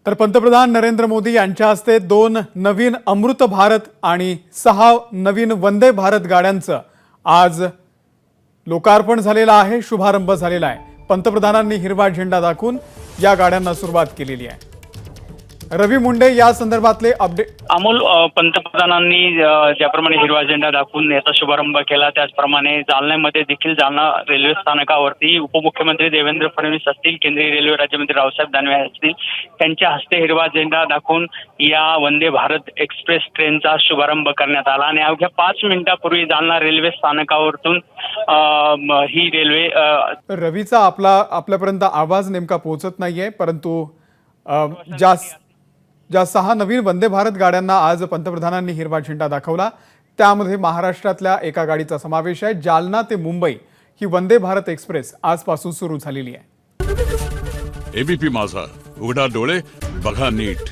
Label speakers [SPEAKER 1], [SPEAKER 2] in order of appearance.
[SPEAKER 1] तर पंतप्रधान नरेंद्र मोदी यांच्या हस्ते 2 नवीन अमृत भारत आणि 6 नवीन वंदे भारत गाड्यांचं आज लोकार्पण झालेलं आहे, शुभारंभ झालेला आहे। पंतप्रधानांनी हिरवा झेंडा दाखवून या गाड्यांना सुरुवात केलेली आहे। रवी मुंडे या संदर्भातले अपडेट।
[SPEAKER 2] अमोल, पंतप्रधानांनी ज्याप्रमाणे हिरवा झेंडा दाखवून याचा शुभारंभ केला त्याचप्रमाणे जालन्यामध्ये देखील जालना रेल्वे स्थानकावरती उपमुख्यमंत्री देवेंद्र फडणवीस असतील, केंद्रीय रेल्वे राज्यमंत्री रावसाहेब दानवे असतील, त्यांच्या हस्ते हिरवा झेंडा दाखवून या वंदे भारत एक्सप्रेस ट्रेनचा शुभारंभ करण्यात आला आणि अवघ्या 5 मिनिटांपूर्वी जालना रेल्वे स्थानकावरून ही रेल्वे
[SPEAKER 1] रवीचा आपल्यापर्यंत आवाज नेमका पोहोचत नाहीये, परंतु ज्या 6 नवीन वंदे भारत गाड्यांना आज पंतप्रधानांनी हिरवा झेंडा दाखवला त्यामध्ये महाराष्ट्रातल्या एका गाडीचा समावेश आहे। जालना ते मुंबई ही वंदे भारत एक्सप्रेस आजपासून सुरू झालेली आहे।
[SPEAKER 3] एबीपी माझा, उघडा डोळे बघा नीट।